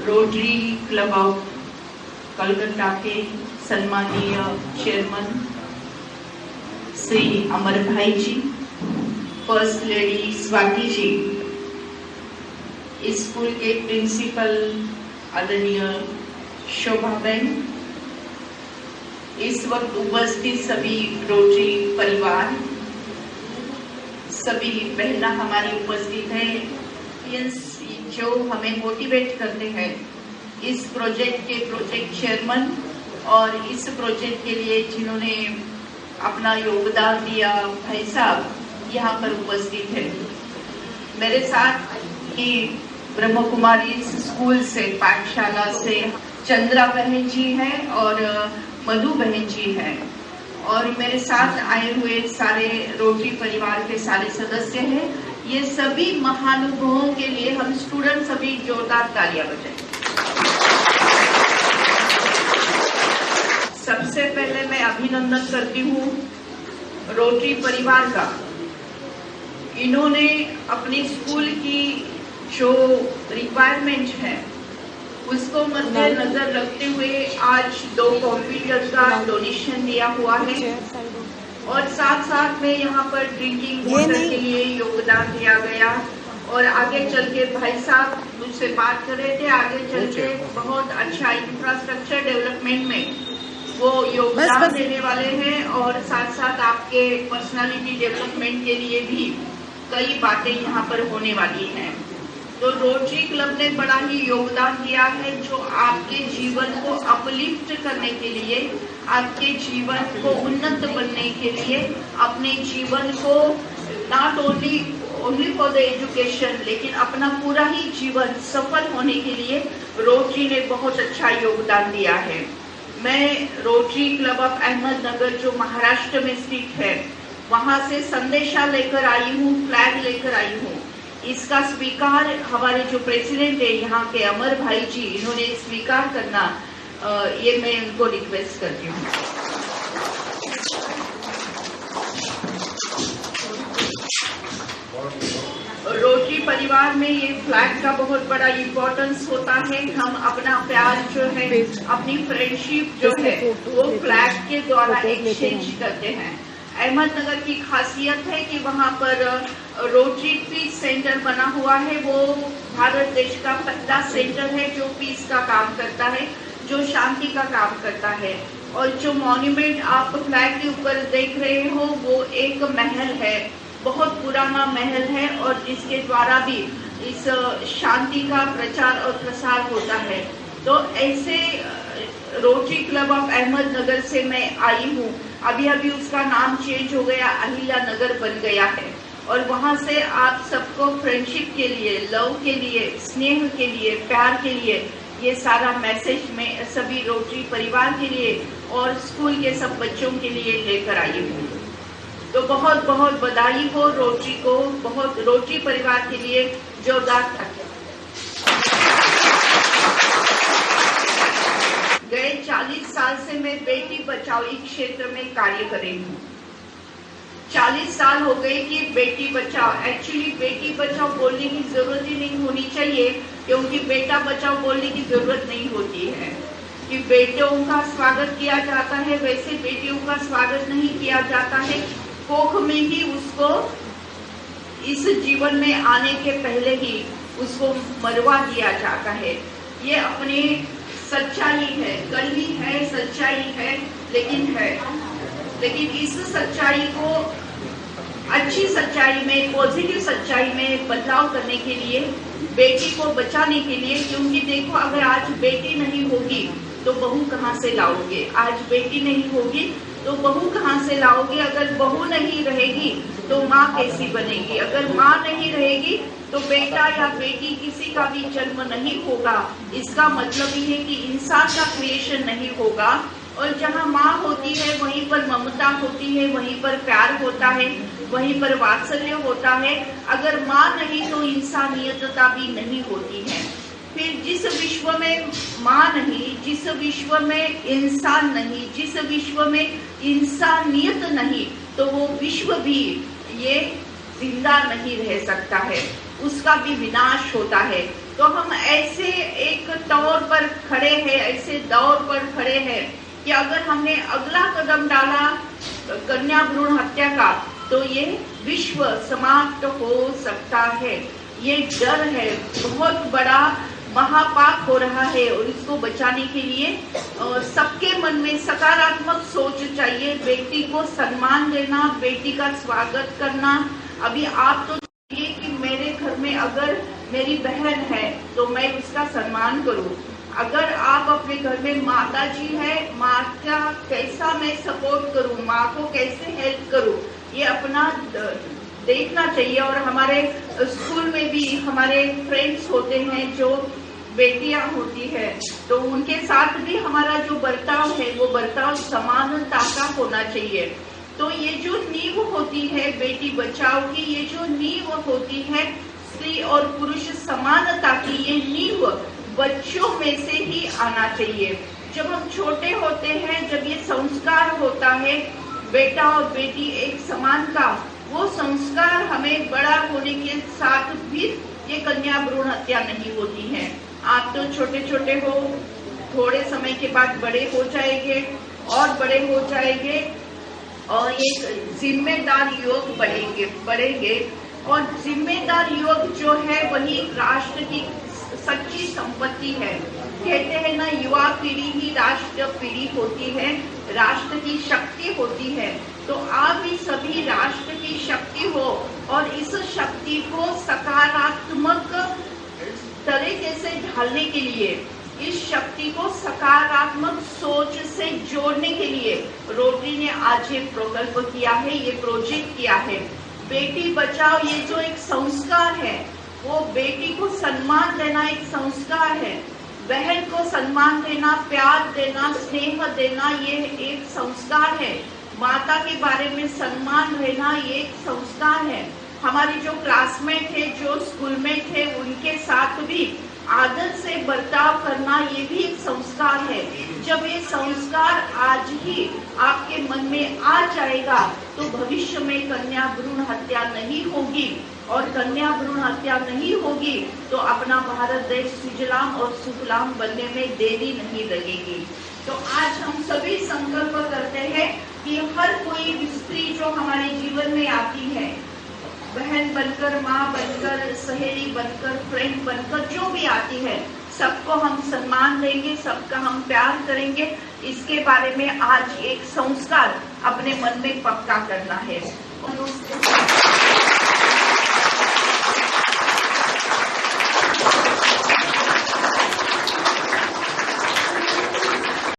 Rotary club of Calcutta के सम्मानीय chairman Shri Amar भाई जी, first lady Swati ji, school के प्रिंसिपल आदरणीय शोभा बहन, इस वक्त उपस्थित सभी रोटरी परिवार, सभी बहना हमारी उपस्थित हैं जो हमें मोटिवेट करते हैं इस प्रोजेक्ट के प्रोजेक्ट चेयरमैन और इस प्रोजेक्ट के लिए जिन्होंने अपना योगदान दिया भाई साहब यहाँ पर उपस्थित है। मेरे साथ ही ब्रह्म कुमारी स्कूल से पाठशाला से चंद्रा बहन जी हैं और मधु बहन जी हैं और मेरे साथ आए हुए सारे रोटरी परिवार के सारे सदस्य हैं। ये सभी महानुभावों के लिए हम स्टूडेंट सभी जोरदार तालियां बजाएं। सबसे पहले मैं अभिनंदन करती हूँ रोटरी परिवार का। इन्होंने अपनी स्कूल की जो रिक्वायरमेंट है उसको मद्देनजर रखते हुए आज 2 कंप्यूटर का डोनेशन दिया हुआ है और साथ साथ में यहाँ पर ड्रिंकिंग वाटर के लिए योगदान दिया गया और आगे चल के भाई साहब मुझसे बात कर रहे थे, आगे चल के बहुत अच्छा इंफ्रास्ट्रक्चर डेवलपमेंट में वो योगदान देने वाले हैं और साथ साथ आपके पर्सनालिटी डेवलपमेंट के लिए भी कई बातें यहाँ पर होने वाली हैं। तो रोटरी क्लब ने बड़ा ही योगदान दिया है जो आपके जीवन को अपलिफ्ट करने के लिए, आपके जीवन को उन्नत बनने के लिए, अपने जीवन को not only for the education लेकिन अपना पूरा ही जीवन सफल होने के लिए रोटरी ने बहुत अच्छा योगदान दिया है। मैं रोटरी क्लब ऑफ अहमदनगर जो महाराष्ट्र में स्थित है वहां से संदेशा लेकर आई हूँ, फ्लैग लेकर आई हूँ। इसका स्वीकार हमारे जो प्रेसिडेंट है यहाँ के अमर भाई जी, इन्होंने स्वीकार करना, ये मैं उनको रिक्वेस्ट करती हूँ। रोटरी परिवार में ये फ्लैग का बहुत बड़ा इम्पोर्टेंस होता है। हम अपना प्यार जो है, अपनी फ्रेंडशिप जो है वो फ्लैग के द्वारा एक्सचेंज करते हैं। अहमदनगर की खासियत है कि वहाँ पर रोटरी पीस सेंटर बना हुआ है। वो भारत देश का पहला सेंटर है जो पीस का काम करता है, जो शांति का काम करता है। और जो मॉन्यूमेंट आप फ्लैग के ऊपर देख रहे हो वो एक महल है, बहुत पुराना महल है और जिसके द्वारा भी इस शांति का प्रचार और प्रसार होता है। तो ऐसे रोटरी क्लब ऑफ अहमदनगर से मैं आई हूँ। अभी उसका नाम चेंज हो गया, अहिल्या नगर बन गया है और वहाँ से आप सबको फ्रेंडशिप के लिए, लव के लिए, स्नेह के लिए, प्यार के लिए ये सारा मैसेज मैं सभी रोटरी परिवार के लिए और स्कूल के सब बच्चों के लिए लेकर आई हूँ। तो बहुत बहुत बधाई हो रोटरी को, बहुत रोटरी परिवार के लिए जोरदार तालियां। गए 40 साल से मैं बेटी बचाओ क्षेत्र में कार्य कर रही हूँ। 40 साल हो गए कि बेटी बचाओ, एक्चुअली बेटी बचाओ बोलने की जरूरत ही नहीं होनी चाहिए क्योंकि बेटा बचाओ बोलने की जरूरत नहीं होती है कि बेटों का स्वागत किया जाता है, वैसे बेटियों का स्वागत नहीं किया जाता है। कोख में ही उसको इस जीवन में आने के पहले ही उसको मरवा दिया जाता है। ये अपने सच्चाई है, कड़वी है, सच्चाई है, लेकिन इस सच्चाई को अच्छी सच्चाई में, पॉजिटिव सच्चाई में बदलाव करने के लिए, बेटी को बचाने के लिए, क्योंकि देखो अगर आज बेटी नहीं होगी तो बहू कहाँ से लाओगे, आज बेटी नहीं होगी तो बहू कहाँ से लाओगे, अगर बहू नहीं रहेगी तो माँ कैसी बनेगी, अगर माँ नहीं रहेगी तो बेटा या बेटी किसी का भी जन्म नहीं होगा। इसका मतलब ये है कि इंसान का क्रिएशन नहीं होगा और जहाँ माँ होती है वहीं पर ममता होती है, वहीं पर प्यार होता है, वहीं पर वात्सल्य होता है। अगर माँ नहीं तो इंसानियतता भी नहीं होती है। फिर जिस विश्व में माँ नहीं, जिस विश्व में इंसान नहीं, जिस विश्व में इंसानियत नहीं, तो वो विश्व भी ये जिंदा नहीं रह सकता है, उसका भी विनाश होता है। तो हम ऐसे एक तौर पर खड़े हैं, ऐसे दौर पर खड़े हैं कि अगर हमने अगला कदम डाला कन्या भ्रूण हत्या का तो ये विश्व समाप्त हो सकता है। ये डर है, बहुत बड़ा महापाप हो रहा है और इसको बचाने के लिए सबके मन में सकारात्मक सोच चाहिए। बेटी को सम्मान देना, बेटी का स्वागत करना। अभी आप तो चाहिए कि मेरे घर में अगर मेरी बहन है तो मैं उसका सम्मान करूं। अगर आप अपने घर में माता जी है, माँ का कैसा मैं सपोर्ट करूं, माँ को कैसे हेल्प करूं, ये अपना देखना चाहिए। और हमारे स्कूल में भी हमारे फ्रेंड्स होते हैं जो बेटियां होती है, तो उनके साथ भी हमारा जो बर्ताव है वो बर्ताव समानता का होना चाहिए। तो ये जो नींव होती है बेटी बचाओ की, ये जो नींव होती है स्त्री और पुरुष समानता की, ये नींव बच्चों में से ही आना चाहिए। जब हम छोटे होते हैं, जब ये संस्कार होता है बेटा और बेटी एक समान का, वो संस्कार हमें बड़ा होने के साथ भी ये कन्या भ्रूण हत्या नहीं होती है। आप तो छोटे छोटे हो, थोड़े समय के बाद बड़े हो जाएंगे और बड़े हो जाएंगे और एक जिम्मेदार युवक बढ़ेंगे और जिम्मेदार युवक जो है वही राष्ट्र की सच्ची संपत्ति है। कहते हैं ना, युवा पीढ़ी ही राष्ट्र पीढ़ी होती है, राष्ट्र की शक्ति होती है। तो आप भी सभी राष्ट्र की शक्ति हो और इस शक्ति को सकारात्मक तरीके से ढालने के लिए, इस शक्ति को सकारात्मक सोच से जोड़ने के लिए रोटरी ने आज ये प्रकल्प किया है, ये प्रोजेक्ट किया है। बेटी बचाओ ये जो एक संस्कार है, वो बेटी को सम्मान देना एक संस्कार है, बहन को सम्मान देना, प्यार देना, स्नेह देना, ये एक संस्कार है। माता के बारे में सम्मान रहना ये एक संस्कार है। हमारी जो क्लासमेट है, जो स्कूलमेट है, उनके साथ भी आदर से बर्ताव करना ये भी एक संस्कार है। जब ये संस्कार आज ही आपके मन में आ जाएगा तो भविष्य में कन्या भ्रूण हत्या नहीं होगी, और कन्या भ्रूण हत्या नहीं होगी तो अपना भारत देश सुजलाम और सुफलाम बनने में देरी नहीं लगेगी। तो आज हम सभी संकल्प करते हैं कि हर कोई स्त्री जो हमारे जीवन में आती है, बहन बनकर, माँ बनकर, सहेली बनकर, फ्रेंड बनकर, जो भी आती है, सबको हम सम्मान देंगे, सबका हम प्यार करेंगे। इसके बारे में आज एक संस्कार अपने मन में पक्का करना है।